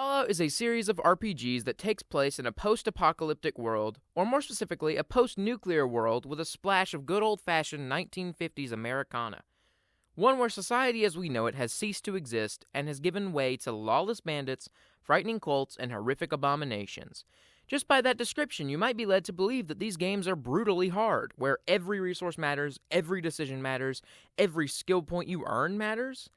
Fallout is a series of RPGs that takes place in a post-apocalyptic world, or more specifically, a post-nuclear world with a splash of good old-fashioned 1950s Americana. One where society as we know it has ceased to exist and has given way to lawless bandits, frightening cults, and horrific abominations. Just by that description, you might be led to believe that these games are brutally hard, where every resource matters, every decision matters, every skill point you earn matters.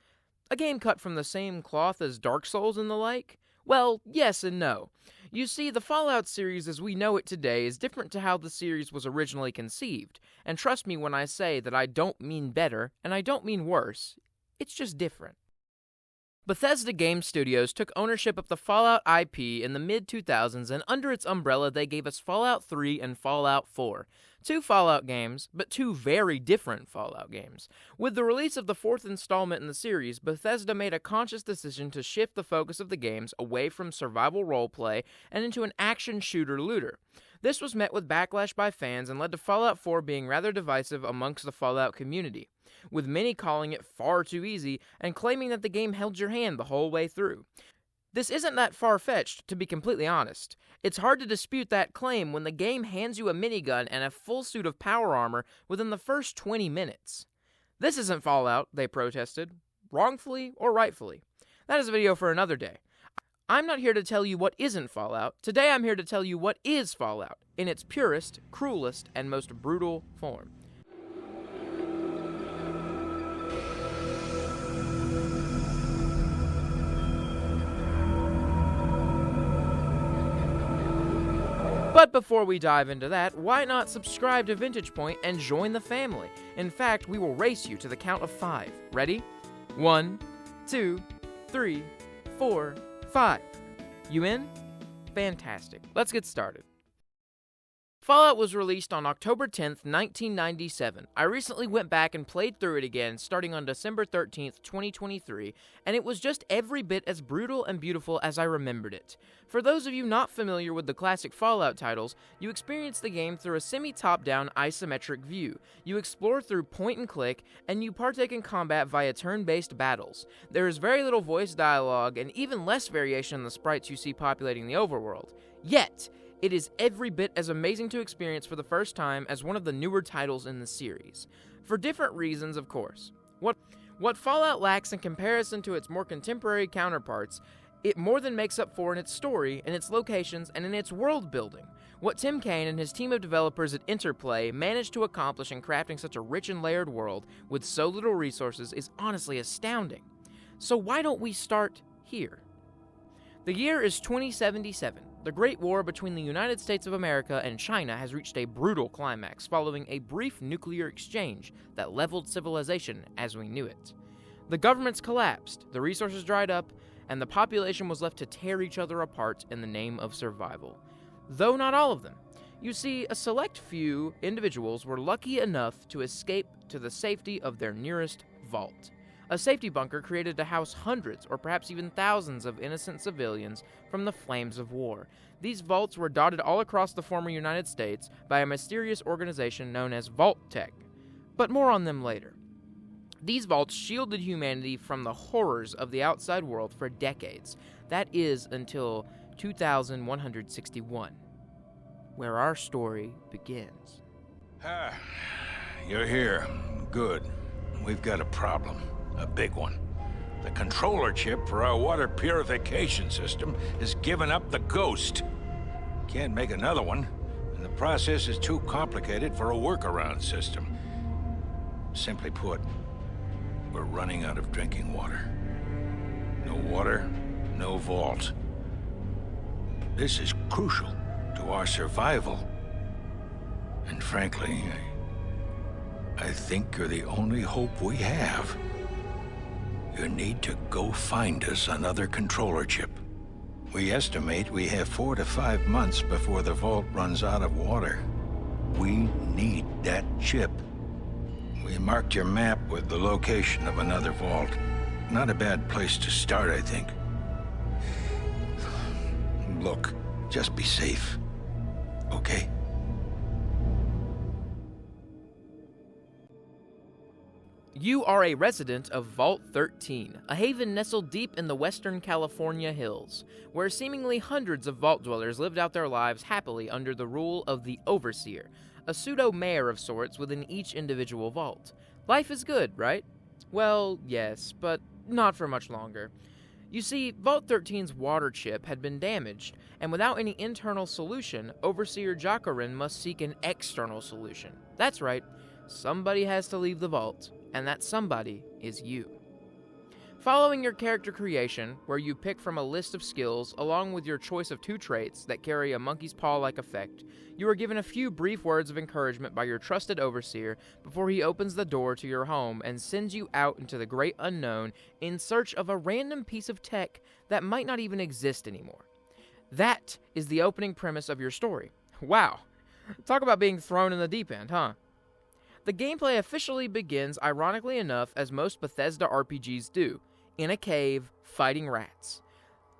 A game cut from the same cloth as Dark Souls and the like? Well, yes and no. You see, the Fallout series as we know it today is different to how the series was originally conceived, and trust me when I say that I don't mean better, and I don't mean worse, it's just different. Bethesda Game Studios took ownership of the Fallout IP in the mid-2000s, and under its umbrella they gave us Fallout 3 and Fallout 4. Two Fallout games, but two very different Fallout games. With the release of the fourth installment in the series, Bethesda made a conscious decision to shift the focus of the games away from survival roleplay and into an action shooter looter. This was met with backlash by fans and led to Fallout 4 being rather divisive amongst the Fallout community, with many calling it far too easy and claiming that the game held your hand the whole way through. This isn't that far-fetched, to be completely honest. It's hard to dispute that claim when the game hands you a minigun and a full suit of power armor within the first 20 minutes. This isn't Fallout, they protested, wrongfully or rightfully. That is a video for another day. I'm not here to tell you what isn't Fallout. Today I'm here to tell you what is Fallout, in its purest, cruelest, and most brutal form. But before we dive into that, why not subscribe to Vintage Point and join the family? In fact, we will race you to the count of 5. Ready? 1, 2, 3, 4, 5. You in? Fantastic. Let's get started. Fallout was released on October 10th, 1997. I recently went back and played through it again starting on December 13th, 2023, and it was just every bit as brutal and beautiful as I remembered it. For those of you not familiar with the classic Fallout titles, you experience the game through a semi-top-down isometric view. You explore through point and click, and you partake in combat via turn-based battles. There is very little voice dialogue and even less variation in the sprites you see populating the overworld. Yet, it is every bit as amazing to experience for the first time as one of the newer titles in the series. For different reasons, of course. What Fallout lacks in comparison to its more contemporary counterparts, it more than makes up for in its story, in its locations, and in its world building. What Tim Cain and his team of developers at Interplay managed to accomplish in crafting such a rich and layered world with so little resources is honestly astounding. So why don't we start here? The year is 2077. The Great War between the United States of America and China has reached a brutal climax following a brief nuclear exchange that leveled civilization as we knew it. The governments collapsed, the resources dried up, and the population was left to tear each other apart in the name of survival. Though not all of them. You see, a select few individuals were lucky enough to escape to the safety of their nearest vault. A safety bunker created to house hundreds or perhaps even thousands of innocent civilians from the flames of war. These vaults were dotted all across the former United States by a mysterious organization known as Vault Tech. But more on them later. These vaults shielded humanity from the horrors of the outside world for decades. That is until 2161, where our story begins. You're here. Good. We've got a problem. A big one. The controller chip for our water purification system has given up the ghost. Can't make another one, and the process is too complicated for a workaround system. Simply put, we're running out of drinking water. No water, no vault. This is crucial to our survival. And frankly, I think you're the only hope we have. You need to go find us another controller chip. We estimate we have 4 to 5 months before the vault runs out of water. We need that chip. We marked your map with the location of another vault. Not a bad place to start, I think. Look, just be safe, okay? You are a resident of Vault 13, a haven nestled deep in the western California hills, where seemingly hundreds of vault dwellers lived out their lives happily under the rule of the Overseer, a pseudo-mayor of sorts within each individual vault. Life is good, right? Well, yes, but not for much longer. You see, Vault 13's water chip had been damaged, and without any internal solution, Overseer Jacqueline must seek an external solution. That's right, somebody has to leave the vault, and that somebody is you. Following your character creation, where you pick from a list of skills along with your choice of 2 traits that carry a monkey's paw-like effect, you are given a few brief words of encouragement by your trusted overseer before he opens the door to your home and sends you out into the great unknown in search of a random piece of tech that might not even exist anymore. That is the opening premise of your story. Wow, talk about being thrown in the deep end, huh? The gameplay officially begins, ironically enough, as most Bethesda RPGs do, in a cave, fighting rats.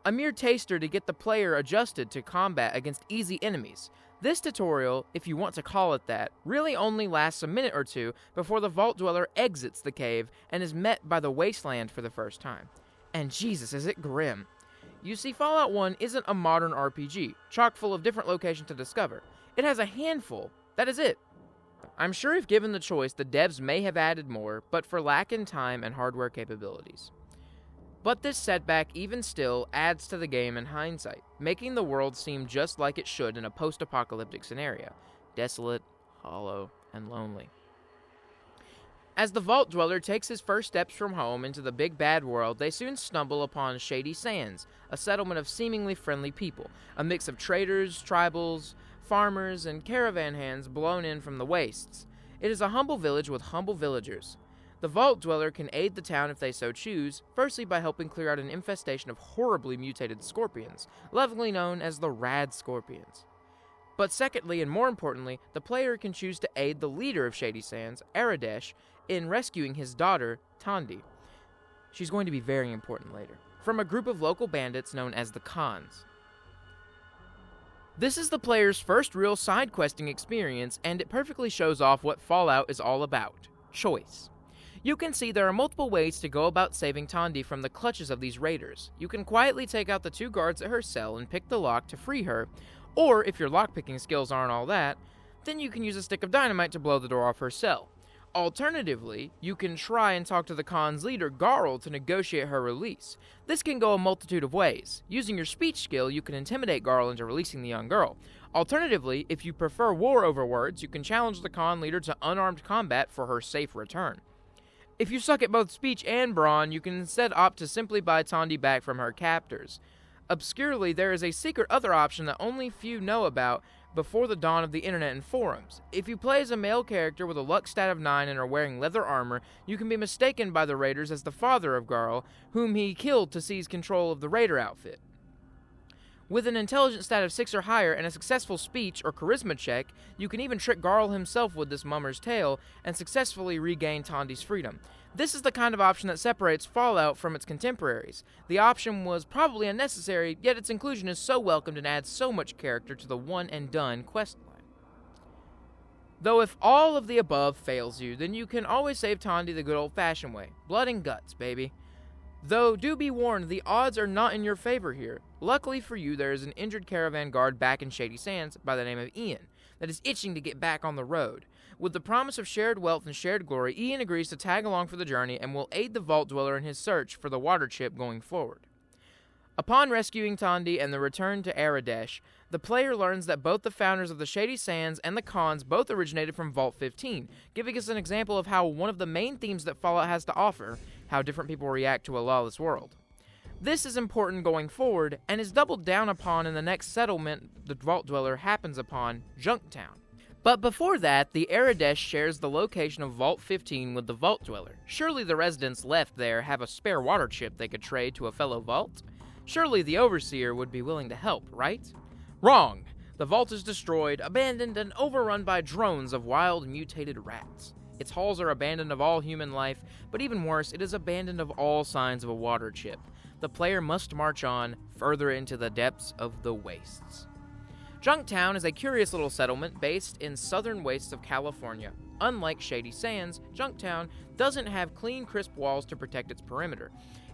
A mere taster to get the player adjusted to combat against easy enemies. This tutorial, if you want to call it that, really only lasts a minute or two before the Vault Dweller exits the cave and is met by the wasteland for the first time. And Jesus, is it grim. You see, Fallout 1 isn't a modern RPG, chock full of different locations to discover. It has a handful, that is it. I'm sure if given the choice, the devs may have added more, but for lack in time and hardware capabilities. But this setback, even still, adds to the game in hindsight, making the world seem just like it should in a post-apocalyptic scenario, desolate, hollow, and lonely. As the Vault Dweller takes his first steps from home into the big bad world, they soon stumble upon Shady Sands, a settlement of seemingly friendly people, a mix of traders, tribals, farmers, and caravan hands blown in from the wastes. It is a humble village with humble villagers. The Vault Dweller can aid the town if they so choose, firstly by helping clear out an infestation of horribly mutated scorpions, lovingly known as the Rad Scorpions. But secondly, and more importantly, the player can choose to aid the leader of Shady Sands, Aradesh, in rescuing his daughter, Tandi. She's going to be very important later, from a group of local bandits known as the Khans. This is the player's first real side-questing experience, and it perfectly shows off what Fallout is all about: choice. You can see there are multiple ways to go about saving Tandi from the clutches of these raiders. You can quietly take out the 2 guards at her cell and pick the lock to free her, or if your lockpicking skills aren't all that, then you can use a stick of dynamite to blow the door off her cell. Alternatively, you can try and talk to the Khan's leader, Garl, to negotiate her release. This can go a multitude of ways. Using your speech skill, you can intimidate Garl into releasing the young girl. Alternatively, if you prefer war over words, you can challenge the Khan leader to unarmed combat for her safe return. If you suck at both speech and brawn, you can instead opt to simply buy Tandi back from her captors. Obscurely, there is a secret other option that only few know about before the dawn of the internet and forums. If you play as a male character with a luck stat of 9 and are wearing leather armor, you can be mistaken by the raiders as the father of Garl, whom he killed to seize control of the raider outfit. With an intelligence stat of 6 or higher and a successful speech or charisma check, you can even trick Garl himself with this mummer's tale and successfully regain Tandi's freedom. This is the kind of option that separates Fallout from its contemporaries. The option was probably unnecessary, yet its inclusion is so welcomed and adds so much character to the one-and-done questline. Though if all of the above fails you, then you can always save Tandi the good old-fashioned way. Blood and guts, baby. Though, do be warned, the odds are not in your favor here. Luckily for you, there is an injured caravan guard back in Shady Sands by the name of Ian that is itching to get back on the road. With the promise of shared wealth and shared glory, Ian agrees to tag along for the journey and will aid the Vault Dweller in his search for the water chip going forward. Upon rescuing Tandi and the return to Aradesh, the player learns that both the founders of the Shady Sands and the Khans both originated from Vault 15, giving us an example of how one of the main themes that Fallout has to offer, how different people react to a lawless world. This is important going forward, and is doubled down upon in the next settlement the Vault Dweller happens upon, Junktown. But before that, the Aradesh shares the location of Vault 15 with the Vault Dweller. Surely the residents left there have a spare water chip they could trade to a fellow Vault? Surely the Overseer would be willing to help, right? Wrong! The Vault is destroyed, abandoned, and overrun by drones of wild, mutated rats. Its halls are abandoned of all human life, but even worse, it is abandoned of all signs of a water chip. The player must march on, further into the depths of the wastes. Junktown is a curious little settlement based in southern wastes of California. Unlike Shady Sands, Junktown doesn't have clean, crisp walls to protect its perimeter.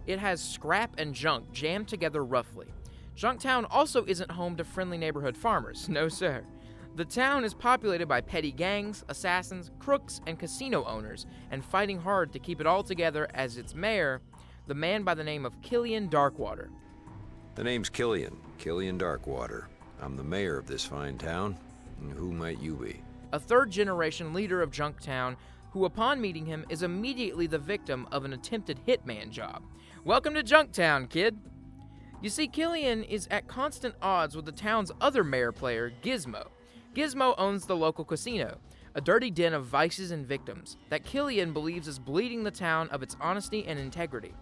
It has scrap and junk jammed together roughly. Junktown also isn't home to friendly neighborhood farmers, no sir. The town is populated by petty gangs, assassins, crooks, and casino owners, and fighting hard to keep it all together as its mayor, the man by the name of Killian Darkwater. The name's Killian Darkwater. I'm the mayor of this fine town. And who might you be? A third-generation leader of Junktown, who upon meeting him is immediately the victim of an attempted hitman job. Welcome to Junktown, kid! You see, Killian is at constant odds with the town's other mayor player, Gizmo. Gizmo owns the local casino, a dirty den of vices and victims that Killian believes is bleeding the town of its honesty and integrity.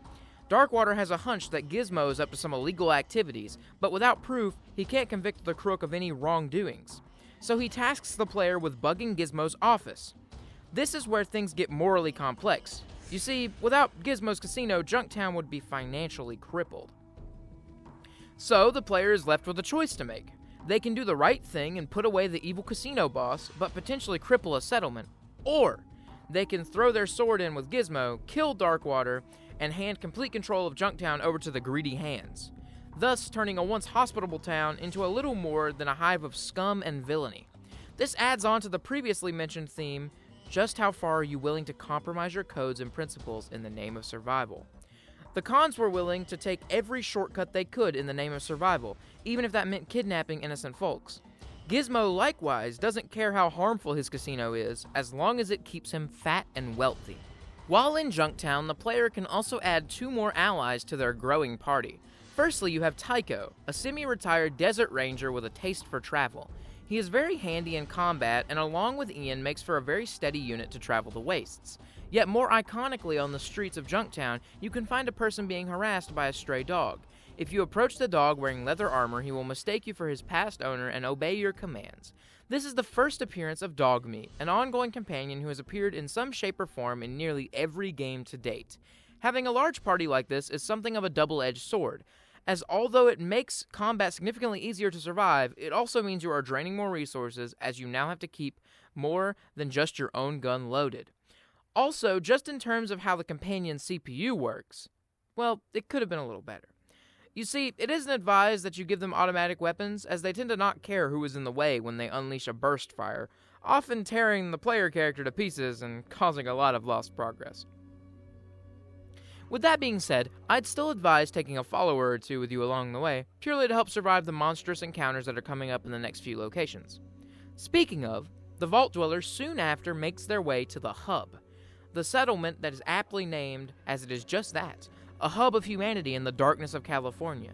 Darkwater has a hunch that Gizmo is up to some illegal activities, but without proof, he can't convict the crook of any wrongdoings. So he tasks the player with bugging Gizmo's office. This is where things get morally complex. You see, without Gizmo's casino, Junktown would be financially crippled. So the player is left with a choice to make. They can do the right thing and put away the evil casino boss, but potentially cripple a settlement. Or they can throw their sword in with Gizmo, kill Darkwater, and hand complete control of Junktown over to the greedy hands, thus turning a once hospitable town into a little more than a hive of scum and villainy. This adds on to the previously mentioned theme, just how far are you willing to compromise your codes and principles in the name of survival? The cons were willing to take every shortcut they could in the name of survival, even if that meant kidnapping innocent folks. Gizmo, likewise, doesn't care how harmful his casino is, as long as it keeps him fat and wealthy. While in Junktown, the player can also add 2 more allies to their growing party. Firstly, you have Tycho, a semi-retired desert ranger with a taste for travel. He is very handy in combat, and along with Ian, makes for a very steady unit to travel the wastes. Yet more iconically on the streets of Junktown, you can find a person being harassed by a stray dog. If you approach the dog wearing leather armor, he will mistake you for his past owner and obey your commands. This is the first appearance of Dogmeat, an ongoing companion who has appeared in some shape or form in nearly every game to date. Having a large party like this is something of a double-edged sword, as although it makes combat significantly easier to survive, it also means you are draining more resources as you now have to keep more than just your own gun loaded. Also, just in terms of how the companion's CPU works, well, it could have been a little better. You see, it isn't advised that you give them automatic weapons, as they tend to not care who is in the way when they unleash a burst fire, often tearing the player character to pieces and causing a lot of lost progress. With that being said, I'd still advise taking a follower or 2 with you along the way, purely to help survive the monstrous encounters that are coming up in the next few locations. Speaking of, the Vault Dwellers soon after makes their way to the Hub, the settlement that is aptly named as it is just that, a hub of humanity in the darkness of California.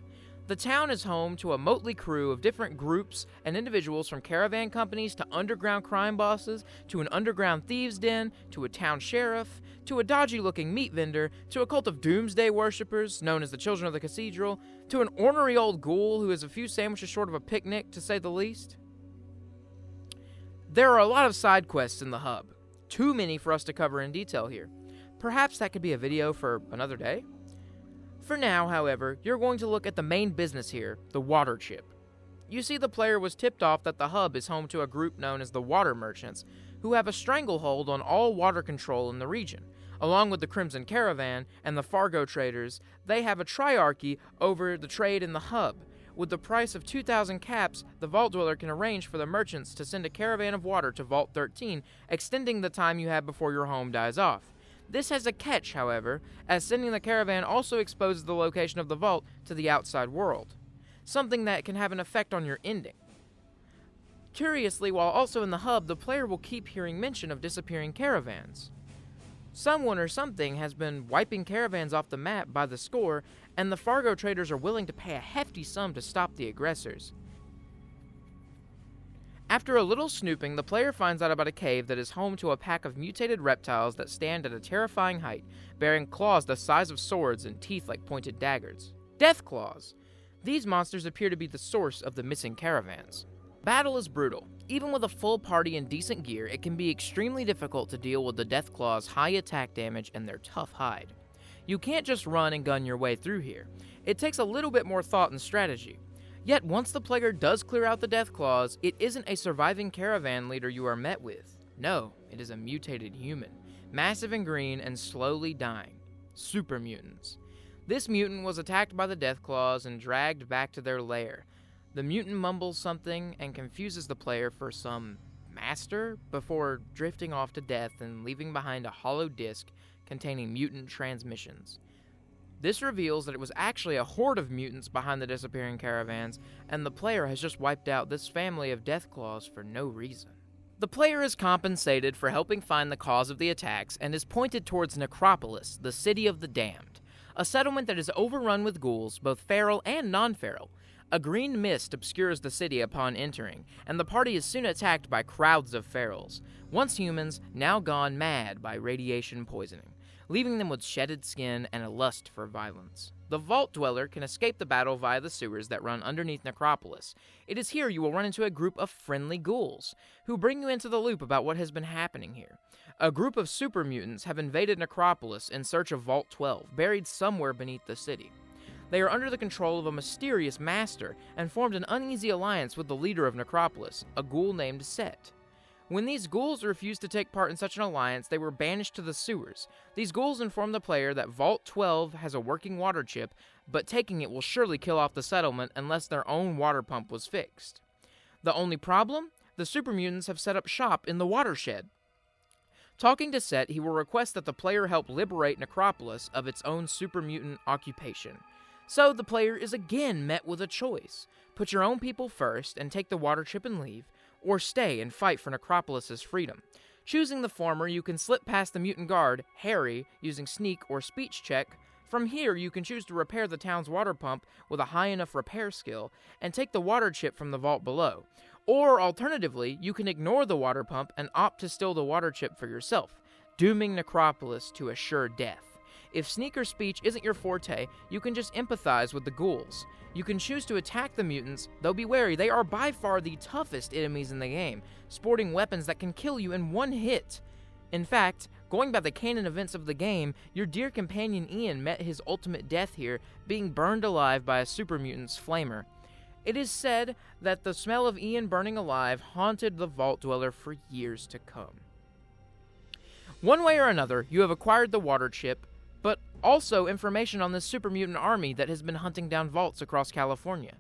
The town is home to a motley crew of different groups and individuals, from caravan companies to underground crime bosses, to an underground thieves' den, to a town sheriff, to a dodgy-looking meat vendor, to a cult of doomsday worshippers, known as the Children of the Cathedral, to an ornery old ghoul who is a few sandwiches short of a picnic, to say the least. There are a lot of side quests in the hub, too many for us to cover in detail here. Perhaps that could be a video for another day? For now, however, you're going to look at the main business here, the water chip. You see, the player was tipped off that the hub is home to a group known as the Water Merchants, who have a stranglehold on all water control in the region. Along with the Crimson Caravan and the Fargo traders, they have a triarchy over the trade in the hub. With the price of 2,000 caps, the Vault Dweller can arrange for the merchants to send a caravan of water to Vault 13, extending the time you have before your home dies off. This has a catch, however, as sending the caravan also exposes the location of the vault to the outside world, something that can have an effect on your ending. Curiously, while also in the hub, the player will keep hearing mention of disappearing caravans. Someone or something has been wiping caravans off the map by the score, and the Fargo traders are willing to pay a hefty sum to stop the aggressors. After a little snooping, the player finds out about a cave that is home to a pack of mutated reptiles that stand at a terrifying height, bearing claws the size of swords and teeth like pointed daggers. Death Claws! These monsters appear to be the source of the missing caravans. Battle is brutal. Even with a full party and decent gear, it can be extremely difficult to deal with the Death Claws' high attack damage and their tough hide. You can't just run and gun your way through here. It takes a little bit more thought and strategy. Yet once the player does clear out the Death Claws, it isn't a surviving caravan leader you are met with. No, it is a mutated human, massive and green and slowly dying. Super mutants. This mutant was attacked by the Deathclaws and dragged back to their lair. The mutant mumbles something and confuses the player for some master before drifting off to death and leaving behind a hollow disc containing mutant transmissions. This reveals that it was actually a horde of mutants behind the disappearing caravans, and the player has just wiped out this family of Deathclaws for no reason. The player is compensated for helping find the cause of the attacks and is pointed towards Necropolis, the City of the Damned, a settlement that is overrun with ghouls, both feral and non-feral. A green mist obscures the city upon entering, and the party is soon attacked by crowds of ferals, once humans, now gone mad by radiation poisoning, leaving them with shedded skin and a lust for violence. The Vault Dweller can escape the battle via the sewers that run underneath Necropolis. It is here you will run into a group of friendly ghouls, who bring you into the loop about what has been happening here. A group of super mutants have invaded Necropolis in search of Vault 12, buried somewhere beneath the city. They are under the control of a mysterious master, and formed an uneasy alliance with the leader of Necropolis, a ghoul named Set. When these ghouls refused to take part in such an alliance, they were banished to the sewers. These ghouls inform the player that Vault 12 has a working water chip, but taking it will surely kill off the settlement unless their own water pump was fixed. The only problem? The super mutants have set up shop in the watershed. Talking to Set, he will request that the player help liberate Necropolis of its own super mutant occupation. So the player is again met with a choice. Put your own people first and take the water chip and leave, or stay and fight for Necropolis' freedom. Choosing the former, you can slip past the mutant guard, Harry, using sneak or speech check. From here, you can choose to repair the town's water pump with a high enough repair skill, and take the water chip from the vault below. Or, alternatively, you can ignore the water pump and opt to steal the water chip for yourself, dooming Necropolis to a sure death. If sneak or speech isn't your forte, you can just empathize with the ghouls. You can choose to attack the mutants, though be wary, they are by far the toughest enemies in the game, sporting weapons that can kill you in one hit. In fact, going by the canon events of the game, your dear companion Ian met his ultimate death here, being burned alive by a super mutant's flamer. It is said that the smell of Ian burning alive haunted the Vault Dweller for years to come. One way or another, you have acquired the water chip, but also information on this super mutant army that has been hunting down vaults across California.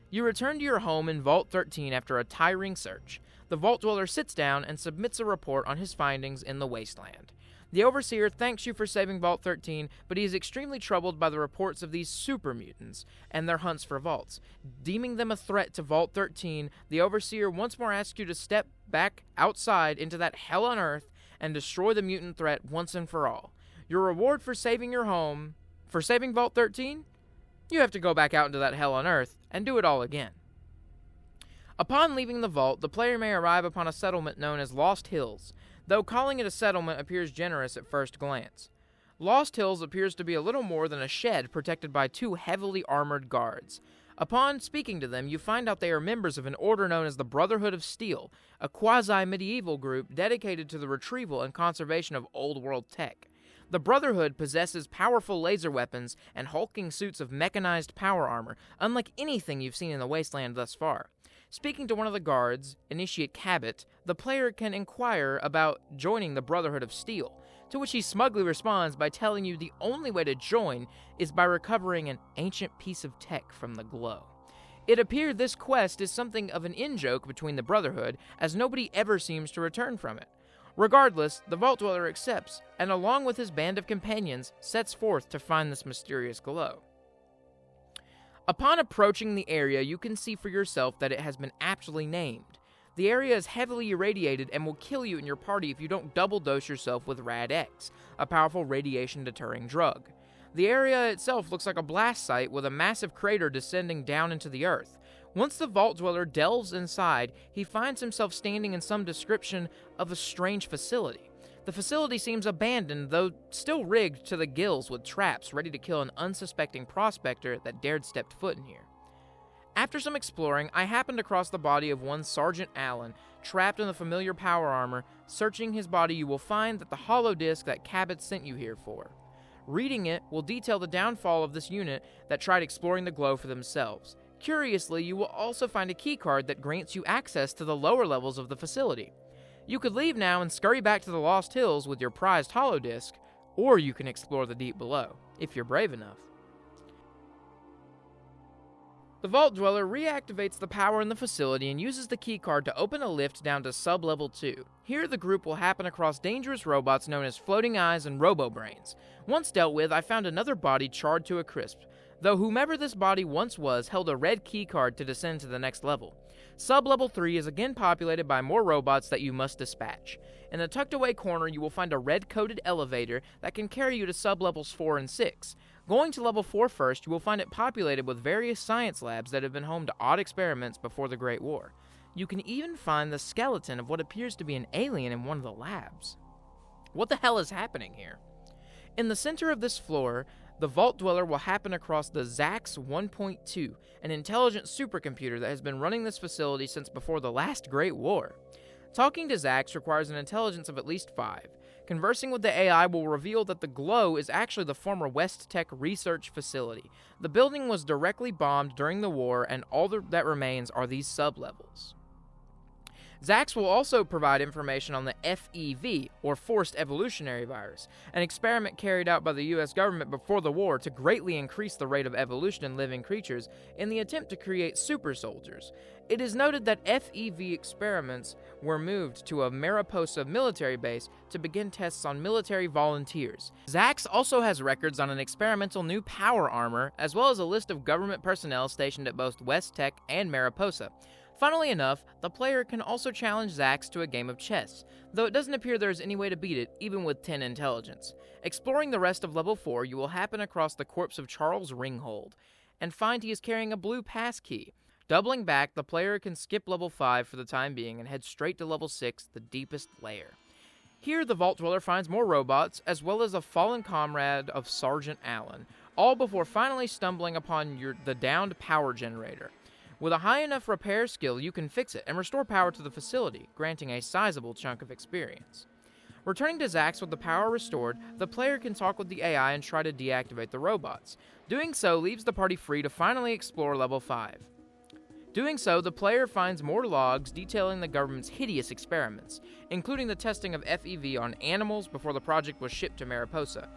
You return to your home in Vault 13 after a tiring search. The Vault Dweller sits down and submits a report on his findings in the wasteland. The Overseer thanks you for saving Vault 13, but he is extremely troubled by the reports of these super mutants and their hunts for vaults. Deeming them a threat to Vault 13, the Overseer once more asks you to step back outside into that hell on earth and destroy the mutant threat once and for all. Your reward for saving your home, for saving Vault 13? You have to go back out into that hell on earth and do it all again. Upon leaving the vault, the player may arrive upon a settlement known as Lost Hills, though calling it a settlement appears generous at first glance. Lost Hills appears to be a little more than a shed protected by two heavily armored guards. Upon speaking to them, you find out they are members of an order known as the Brotherhood of Steel, a quasi-medieval group dedicated to the retrieval and conservation of old-world tech. The Brotherhood possesses powerful laser weapons and hulking suits of mechanized power armor, unlike anything you've seen in the wasteland thus far. Speaking to one of the guards, Initiate Cabot, the player can inquire about joining the Brotherhood of Steel, to which he smugly responds by telling you the only way to join is by recovering an ancient piece of tech from the glow. It appeared this quest is something of an in-joke between the Brotherhood, as nobody ever seems to return from it. Regardless, the Vault Dweller accepts, and along with his band of companions, sets forth to find this mysterious glow. Upon approaching the area, you can see for yourself that it has been aptly named. The area is heavily irradiated and will kill you and your party if you don't double dose yourself with Rad-X, a powerful radiation-deterring drug. The area itself looks like a blast site with a massive crater descending down into the earth. Once the Vault Dweller delves inside, he finds himself standing in some description of a strange facility. The facility seems abandoned, though still rigged to the gills with traps ready to kill an unsuspecting prospector that dared step foot in here. After some exploring, I happened across the body of one Sergeant Allen, trapped in the familiar power armor. Searching his body, you will find that the hollow disk that Cabot sent you here for. Reading it will detail the downfall of this unit that tried exploring the glow for themselves. Curiously, you will also find a keycard that grants you access to the lower levels of the facility. You could leave now and scurry back to the Lost Hills with your prized holodisc, or you can explore the deep below, if you're brave enough. The Vault Dweller reactivates the power in the facility and uses the keycard to open a lift down to sub-level 2. Here, the group will happen across dangerous robots known as Floating Eyes and Robo-Brains. Once dealt with, I found another body charred to a crisp, though whomever this body once was held a red keycard to descend to the next level. Sub-level 3 is again populated by more robots that you must dispatch. In the tucked-away corner, you will find a red-coated elevator that can carry you to sub-levels 4 and 6. Going to level 4 first, you will find it populated with various science labs that have been home to odd experiments before the Great War. You can even find the skeleton of what appears to be an alien in one of the labs. What the hell is happening here? In the center of this floor, the Vault Dweller will happen across the Zax 1.2, an intelligent supercomputer that has been running this facility since before the last Great War. Talking to Zax requires an intelligence of at least 5. Conversing with the AI will reveal that the glow is actually the former West Tech research facility. The building was directly bombed during the war, and all that remains are these sublevels. Zax will also provide information on the FEV, or Forced Evolutionary Virus, an experiment carried out by the US government before the war to greatly increase the rate of evolution in living creatures in the attempt to create super soldiers. It is noted that FEV experiments were moved to a Mariposa military base to begin tests on military volunteers. Zax also has records on an experimental new power armor, as well as a list of government personnel stationed at both West Tech and Mariposa. Funnily enough, the player can also challenge Zax to a game of chess, though it doesn't appear there is any way to beat it, even with 10 intelligence. Exploring the rest of level 4, you will happen across the corpse of Charles Ringhold, and find he is carrying a blue pass key. Doubling back, the player can skip level 5 for the time being and head straight to level 6, the deepest layer. Here, the Vault Dweller finds more robots, as well as a fallen comrade of Sergeant Allen, all before finally stumbling upon the downed power generator. With a high enough repair skill, you can fix it and restore power to the facility, granting a sizable chunk of experience. Returning to Zax with the power restored, the player can talk with the AI and try to deactivate the robots. Doing so leaves the party free to finally explore level 5. Doing so, the player finds more logs detailing the government's hideous experiments, including the testing of FEV on animals before the project was shipped to Mariposa.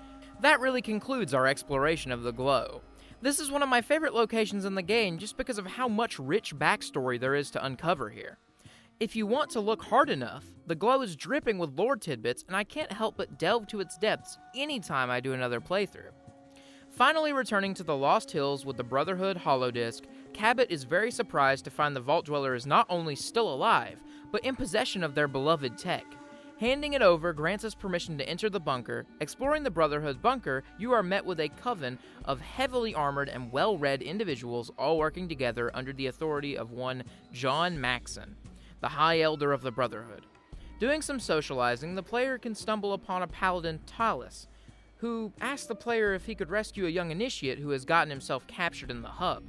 That really concludes our exploration of the glow. This is one of my favorite locations in the game just because of how much rich backstory there is to uncover here. If you want to look hard enough, the glow is dripping with lore tidbits, and I can't help but delve to its depths anytime I do another playthrough. Finally returning to the Lost Hills with the Brotherhood holodisc, Cabot is very surprised to find the Vault Dweller is not only still alive, but in possession of their beloved tech. Handing it over grants us permission to enter the bunker. Exploring the Brotherhood bunker, you are met with a coven of heavily armored and well-read individuals all working together under the authority of one John Maxon, the High Elder of the Brotherhood. Doing some socializing, the player can stumble upon a paladin, Talus, who asks the player if he could rescue a young initiate who has gotten himself captured in the hub.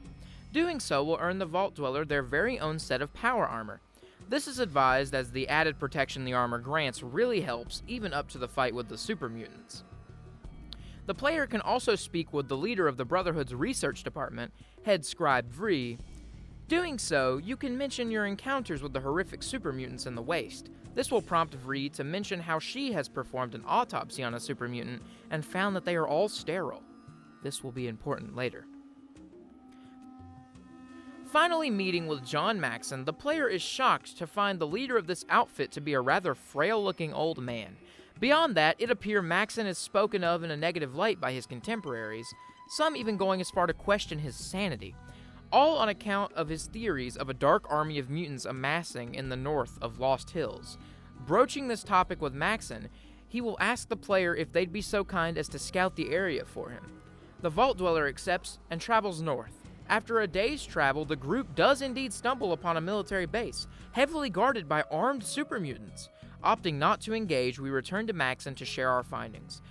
Doing so will earn the Vault Dweller their very own set of power armor. This is advised as the added protection the armor grants really helps, even up to the fight with the super mutants. The player can also speak with the leader of the Brotherhood's research department, Head Scribe Vree. Doing so, you can mention your encounters with the horrific super mutants in the waste. This will prompt Vree to mention how she has performed an autopsy on a super mutant and found that they are all sterile. This will be important later. Finally meeting with John Maxon, the player is shocked to find the leader of this outfit to be a rather frail-looking old man. Beyond that, it appears Maxon is spoken of in a negative light by his contemporaries, some even going as far to question his sanity, all on account of his theories of a dark army of mutants amassing in the north of Lost Hills. Broaching this topic with Maxon, he will ask the player if they'd be so kind as to scout the area for him. The Vault Dweller accepts and travels north. After a day's travel, the group does indeed stumble upon a military base, heavily guarded by armed super mutants. Opting not to engage, we return to Maxon to share our findings.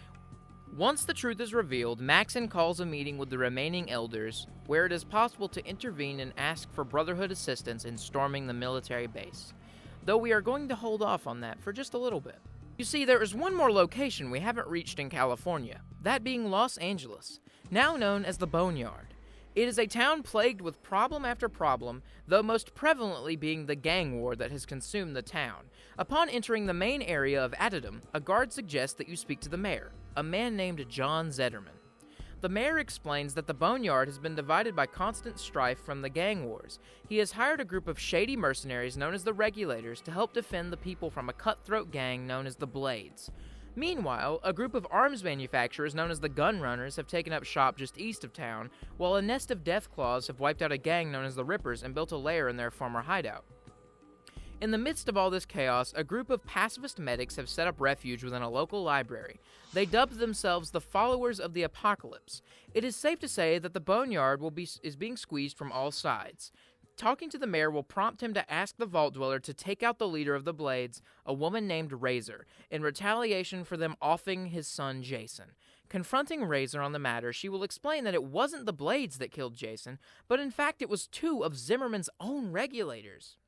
Once the truth is revealed, Maxon calls a meeting with the remaining elders, where it is possible to intervene and ask for Brotherhood assistance in storming the military base. Though we are going to hold off on that for just a little bit. You see, there is one more location we haven't reached in California, that being Los Angeles, now known as the Boneyard. It is a town plagued with problem after problem, though most prevalently being the gang war that has consumed the town. Upon entering the main area of Addendum, a guard suggests that you speak to the mayor, a man named John Zederman. The mayor explains that the Boneyard has been divided by constant strife from the gang wars. He has hired a group of shady mercenaries known as the Regulators to help defend the people from a cutthroat gang known as the Blades. Meanwhile, a group of arms manufacturers known as the Gun Runners have taken up shop just east of town, while a nest of Deathclaws have wiped out a gang known as the Rippers and built a lair in their former hideout. In the midst of all this chaos, a group of pacifist medics have set up refuge within a local library. They dubbed themselves the Followers of the Apocalypse. It is safe to say that the Boneyard is being squeezed from all sides. Talking to the mayor will prompt him to ask the Vault Dweller to take out the leader of the Blades, a woman named Razor, in retaliation for them offing his son Jason. Confronting Razor on the matter, she will explain that it wasn't the Blades that killed Jason, but in fact it was two of Zimmerman's own Regulators.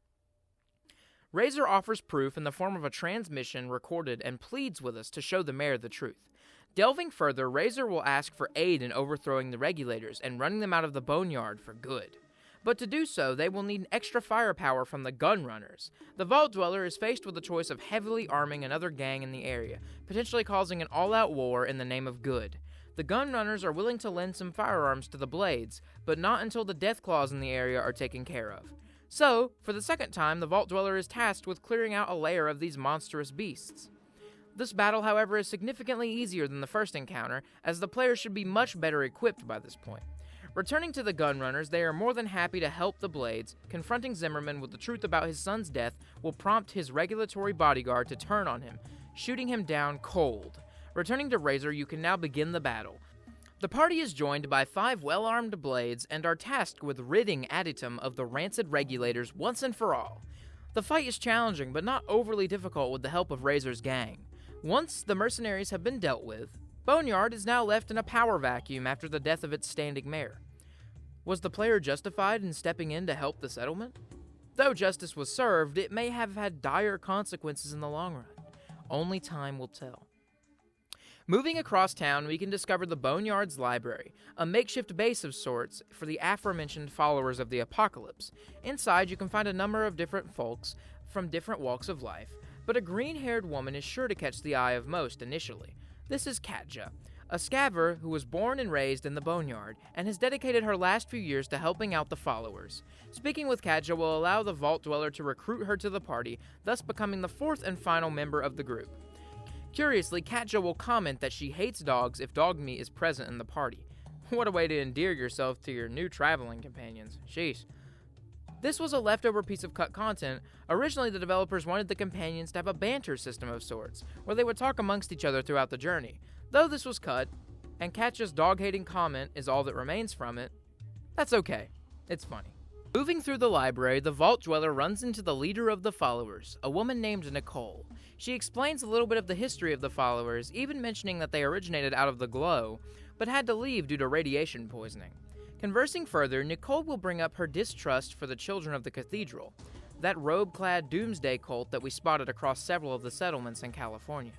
Razor offers proof in the form of a transmission recorded and pleads with us to show the mayor the truth. Delving further, Razor will ask for aid in overthrowing the Regulators and running them out of the Boneyard for good. But to do so, they will need extra firepower from the Gun Runners. The Vault Dweller is faced with the choice of heavily arming another gang in the area, potentially causing an all-out war in the name of good. The Gun Runners are willing to lend some firearms to the Blades, but not until the Deathclaws in the area are taken care of. So, for the second time, the Vault Dweller is tasked with clearing out a lair of these monstrous beasts. This battle, however, is significantly easier than the first encounter, as the player should be much better equipped by this point. Returning to the Gun Runners, they are more than happy to help the Blades. Confronting Zimmerman with the truth about his son's death will prompt his regulatory bodyguard to turn on him, shooting him down cold. Returning to Razor, you can now begin the battle. The party is joined by 5 well-armed Blades and are tasked with ridding Addendum of the rancid Regulators once and for all. The fight is challenging, but not overly difficult with the help of Razor's gang. Once the mercenaries have been dealt with, Boneyard is now left in a power vacuum after the death of its standing mayor. Was the player justified in stepping in to help the settlement? Though justice was served, it may have had dire consequences in the long run. Only time will tell. Moving across town, we can discover the Boneyard's library, a makeshift base of sorts for the aforementioned Followers of the Apocalypse. Inside, you can find a number of different folks from different walks of life, but a green-haired woman is sure to catch the eye of most initially. This is Katja, a scaver who was born and raised in the Boneyard, and has dedicated her last few years to helping out the Followers. Speaking with Katja will allow the Vault Dweller to recruit her to the party, thus becoming the 4th and final member of the group. Curiously, Katja will comment that she hates dogs if dog meat is present in the party. What a way to endear yourself to your new traveling companions. Sheesh. This was a leftover piece of cut content. Originally, the developers wanted the companions to have a banter system of sorts, where they would talk amongst each other throughout the journey. Though this was cut, and Katja's dog-hating comment is all that remains from it, that's okay. It's funny. Moving through the library, the Vault Dweller runs into the leader of the Followers, a woman named Nicole. She explains a little bit of the history of the Followers, even mentioning that they originated out of the Glow, but had to leave due to radiation poisoning. Conversing further, Nicole will bring up her distrust for the Children of the Cathedral, that robe-clad doomsday cult that we spotted across several of the settlements in California.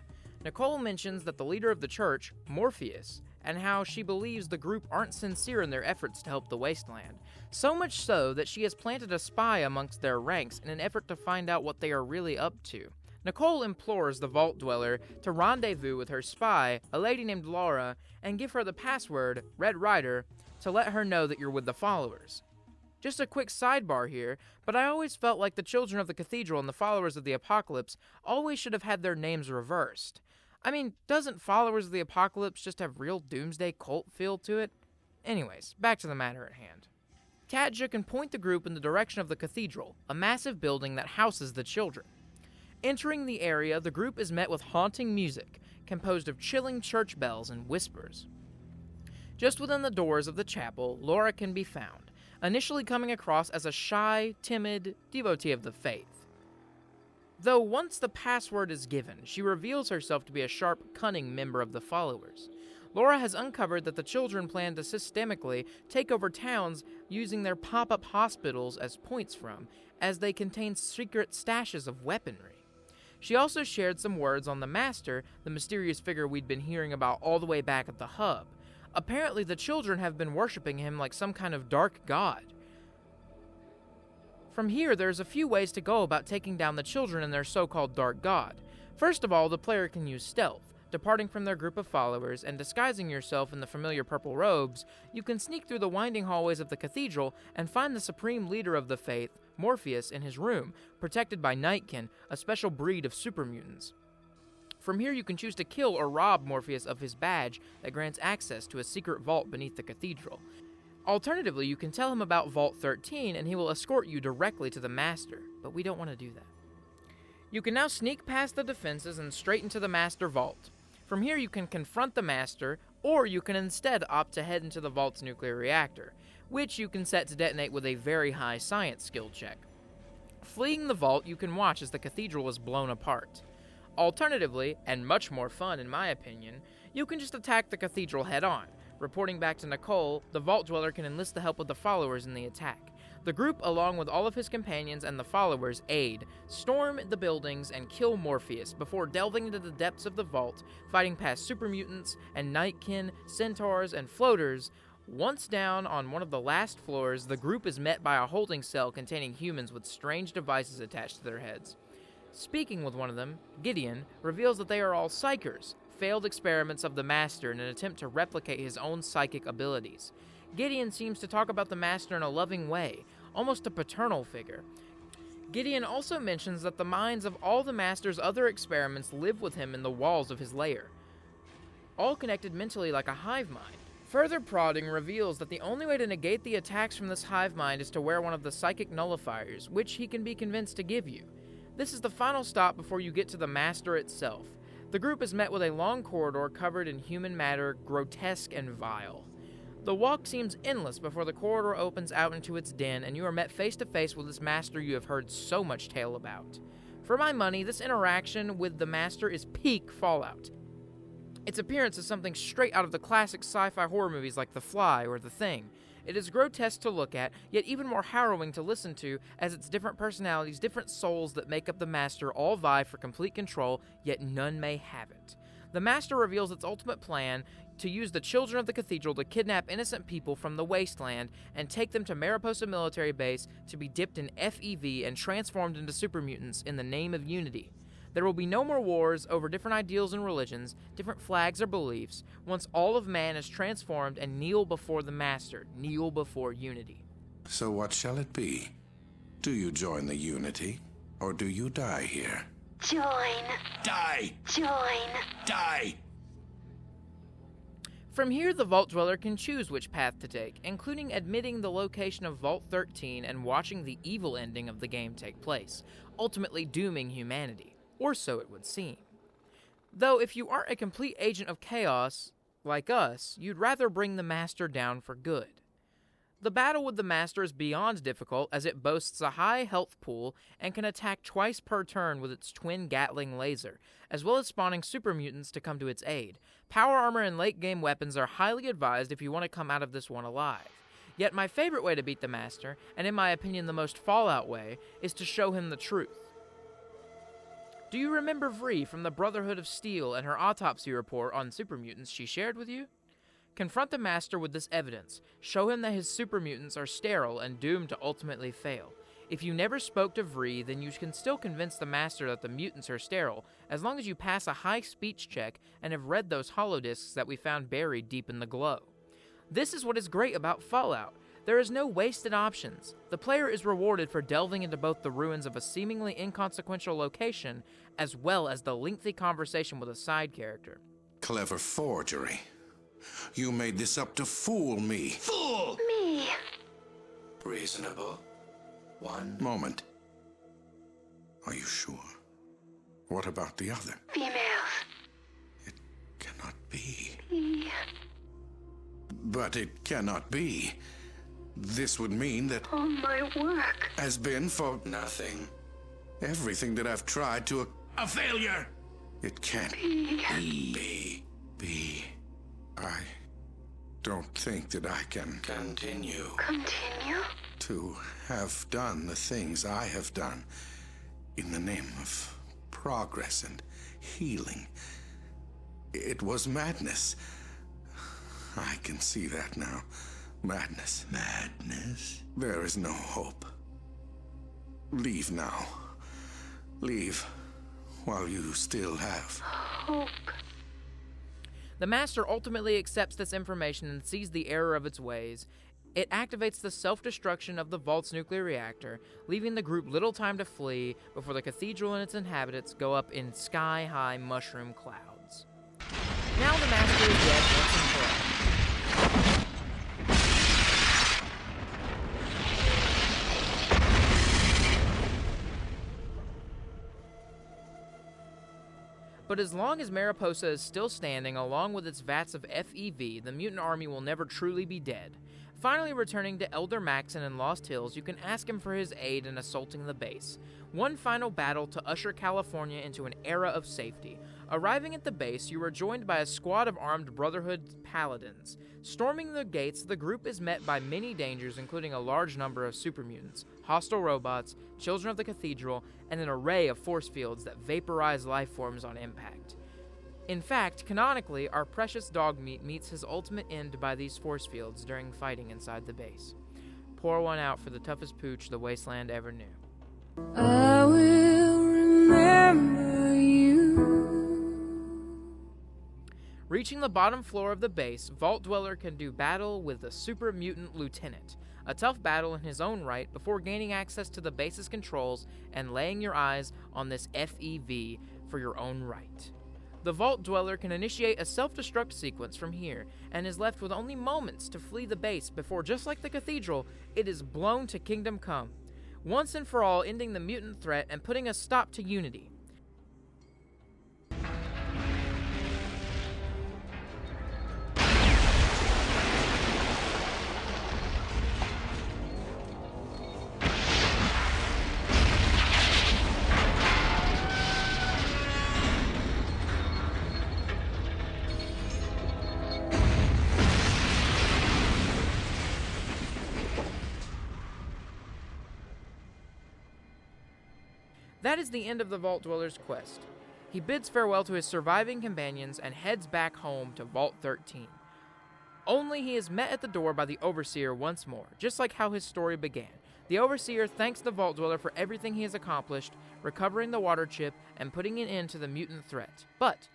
Nicole mentions that the leader of the church, Morpheus, and how she believes the group aren't sincere in their efforts to help the Wasteland. So much so that she has planted a spy amongst their ranks in an effort to find out what they are really up to. Nicole implores the Vault Dweller to rendezvous with her spy, a lady named Laura, and give her the password, Red Rider, to let her know that you're with the Followers. Just a quick sidebar here, but I always felt like the Children of the Cathedral and the Followers of the Apocalypse always should have had their names reversed. I mean, doesn't Followers of the Apocalypse just have real doomsday cult feel to it? Anyways, back to the matter at hand. Katja can point the group in the direction of the cathedral, a massive building that houses the children. Entering the area, the group is met with haunting music, composed of chilling church bells and whispers. Just within the doors of the chapel, Laura can be found, initially coming across as a shy, timid devotee of the faith. Though once the password is given, she reveals herself to be a sharp, cunning member of the Followers. Laura has uncovered that the children plan to systemically take over towns using their pop-up hospitals as points from, as they contain secret stashes of weaponry. She also shared some words on the Master, the mysterious figure we'd been hearing about all the way back at the hub. Apparently, the children have been worshipping him like some kind of dark god. From here, there's a few ways to go about taking down the children and their so-called Dark God. First of all, the player can use stealth. Departing from their group of followers and disguising yourself in the familiar purple robes, you can sneak through the winding hallways of the cathedral and find the supreme leader of the faith, Morpheus, in his room, protected by Nightkin, a special breed of super mutants. From here, you can choose to kill or rob Morpheus of his badge that grants access to a secret vault beneath the cathedral. Alternatively, you can tell him about Vault 13 and he will escort you directly to the Master, but we don't want to do that. You can now sneak past the defenses and straight into the Master Vault. From here, you can confront the Master, or you can instead opt to head into the Vault's nuclear reactor, which you can set to detonate with a very high science skill check. Fleeing the Vault, you can watch as the cathedral is blown apart. Alternatively, and much more fun in my opinion, you can just attack the cathedral head-on. Reporting back to Nicole, the Vault Dweller can enlist the help of the followers in the attack. The group, along with all of his companions and the followers, aid, storm the buildings, and kill Morpheus before delving into the depths of the vault, fighting past super mutants and Nightkin, centaurs, and floaters. Once down on one of the last floors, the group is met by a holding cell containing humans with strange devices attached to their heads. Speaking with one of them, Gideon reveals that they are all psychers, failed experiments of the Master in an attempt to replicate his own psychic abilities. Gideon seems to talk about the Master in a loving way, almost a paternal figure. Gideon also mentions that the minds of all the Master's other experiments live with him in the walls of his lair, all connected mentally like a hive mind. Further prodding reveals that the only way to negate the attacks from this hive mind is to wear one of the psychic nullifiers, which he can be convinced to give you. This is the final stop before you get to the Master itself. The group is met with a long corridor covered in human matter, grotesque and vile. The walk seems endless before the corridor opens out into its den and you are met face to face with this Master you have heard so much tale about. For my money, this interaction with the Master is peak Fallout. Its appearance is something straight out of the classic sci-fi horror movies like The Fly or The Thing. It is grotesque to look at, yet even more harrowing to listen to, as its different personalities, different souls that make up the Master all vie for complete control, yet none may have it. The Master reveals its ultimate plan to use the children of the cathedral to kidnap innocent people from the wasteland and take them to Mariposa Military Base to be dipped in FEV and transformed into super mutants in the name of unity. There will be no more wars over different ideals and religions, different flags or beliefs, once all of man is transformed and kneel before the Master, kneel before unity. So what shall it be? Do you join the unity, or do you die here? Join. Die! Join. Die! From here, the Vault Dweller can choose which path to take, including admitting the location of Vault 13 and watching the evil ending of the game take place, ultimately dooming humanity. Or so it would seem. Though if you aren't a complete agent of chaos, like us, you'd rather bring the Master down for good. The battle with the Master is beyond difficult as it boasts a high health pool and can attack twice per turn with its twin Gatling laser, as well as spawning super mutants to come to its aid. Power armor and late game weapons are highly advised if you want to come out of this one alive. Yet my favorite way to beat the Master, and in my opinion the most Fallout way, is to show him the truth. Do you remember Vree from the Brotherhood of Steel and her autopsy report on super mutants she shared with you? Confront the Master with this evidence. Show him that his super mutants are sterile and doomed to ultimately fail. If you never spoke to Vree, then you can still convince the Master that the mutants are sterile, as long as you pass a high speech check and have read those holodiscs that we found buried deep in the glow. This is what is great about Fallout. There is no wasted options. The player is rewarded for delving into both the ruins of a seemingly inconsequential location, as well as the lengthy conversation with a side character. Clever forgery. You made this up to fool me. Fool! Me. Reasonable. One moment. Are you sure? What about the other? Females. It cannot be. Me. But it cannot be. This would mean that All my work. has been for nothing. Everything that I've tried to... A failure! It can't Me. be. I don't think that I can continue Continue. to have done the things I have done in the name of progress and healing. It was madness. I can see that now. Madness. Madness? There is no hope. Leave now. Leave while you still have Hope. The Master ultimately accepts this information and sees the error of its ways. It activates the self-destruction of the Vault's nuclear reactor, leaving the group little time to flee before the cathedral and its inhabitants go up in sky-high mushroom clouds. Now the Master is dead once and for all. But as long as Mariposa is still standing, along with its vats of FEV, the mutant army will never truly be dead. Finally returning to Elder Maxon in Lost Hills, you can ask him for his aid in assaulting the base. One final battle to usher California into an era of safety. Arriving at the base, you are joined by a squad of armed Brotherhood paladins. Storming the gates, the group is met by many dangers, including a large number of super mutants, hostile robots, children of the cathedral, and an array of force fields that vaporize life forms on impact. In fact, canonically, our precious Dogmeat meets his ultimate end by these force fields during fighting inside the base. Pour one out for the toughest pooch the wasteland ever knew. I will remember you. Reaching the bottom floor of the base, Vault Dweller can do battle with the Super Mutant Lieutenant. A tough battle in his own right before gaining access to the base's controls and laying your eyes on this FEV for your own right. The Vault Dweller can initiate a self-destruct sequence from here, and is left with only moments to flee the base before, just like the cathedral, it is blown to Kingdom Come, once and for all ending the mutant threat and putting a stop to Unity. That is the end of the Vault Dweller's quest. He bids farewell to his surviving companions and heads back home to Vault 13. Only he is met at the door by the Overseer once more, just like how his story began. The Overseer thanks the Vault Dweller for everything he has accomplished, recovering the water chip and putting an end to the mutant threat. But,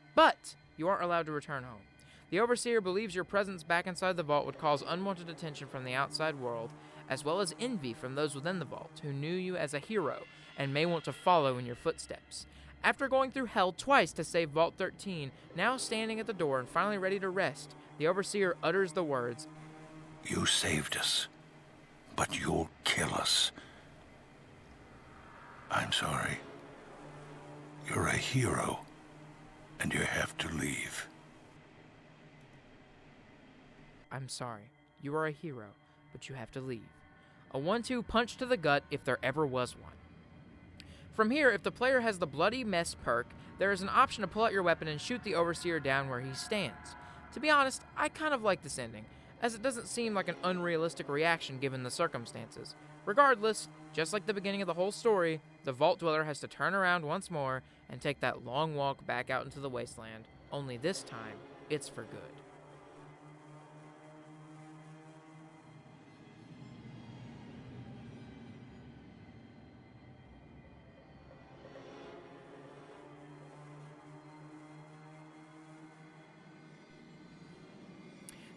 you aren't allowed to return home. The Overseer believes your presence back inside the vault would cause unwanted attention from the outside world, as well as envy from those within the vault who knew you as a hero and may want to follow in your footsteps. After going through hell twice to save Vault 13, now standing at the door and finally ready to rest, the Overseer utters the words, You saved us, but you'll kill us. I'm sorry. You're a hero, and you have to leave. I'm sorry. You are a hero, but you have to leave. A 1-2 punch to the gut if there ever was one. From here, if the player has the Bloody Mess perk, there is an option to pull out your weapon and shoot the Overseer down where he stands. To be honest, I kind of like this ending, as it doesn't seem like an unrealistic reaction given the circumstances. Regardless, just like the beginning of the whole story, the Vault Dweller has to turn around once more and take that long walk back out into the wasteland, only this time, it's for good.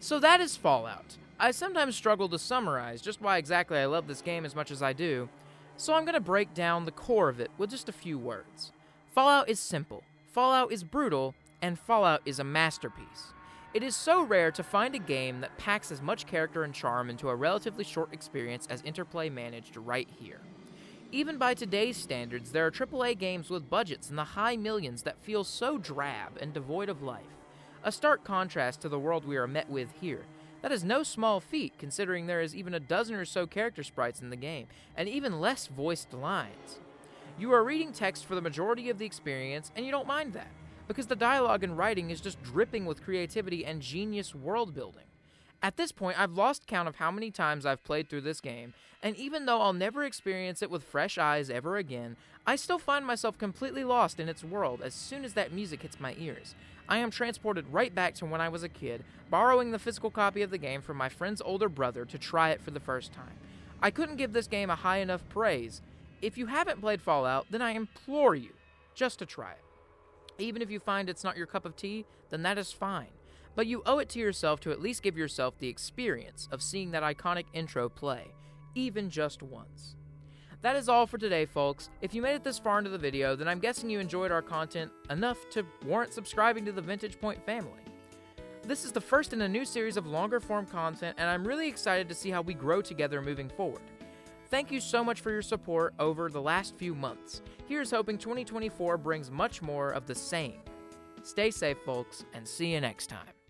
So that is Fallout. I sometimes struggle to summarize just why exactly I love this game as much as I do, so I'm going to break down the core of it with just a few words. Fallout is simple, Fallout is brutal, and Fallout is a masterpiece. It is so rare to find a game that packs as much character and charm into a relatively short experience as Interplay managed right here. Even by today's standards, there are AAA games with budgets in the high millions that feel so drab and devoid of life. A stark contrast to the world we are met with here. That is no small feat, considering there is even a dozen or so character sprites in the game, and even less voiced lines. You are reading text for the majority of the experience, and you don't mind that, because the dialogue and writing is just dripping with creativity and genius world building. At this point, I've lost count of how many times I've played through this game, and even though I'll never experience it with fresh eyes ever again, I still find myself completely lost in its world as soon as that music hits my ears. I am transported right back to when I was a kid, borrowing the physical copy of the game from my friend's older brother to try it for the first time. I couldn't give this game a high enough praise. if you haven't played Fallout, then I implore you just to try it. Even if you find it's not your cup of tea, then that is fine. But you owe it to yourself to at least give yourself the experience of seeing that iconic intro play, even just once. That is all for today, folks. If you made it this far into the video, then I'm guessing you enjoyed our content enough to warrant subscribing to the Vintage Point family. This is the first in a new series of longer form content, and I'm really excited to see how we grow together moving forward. Thank you so much for your support over the last few months. Here's hoping 2024 brings much more of the same. Stay safe, folks, and see you next time.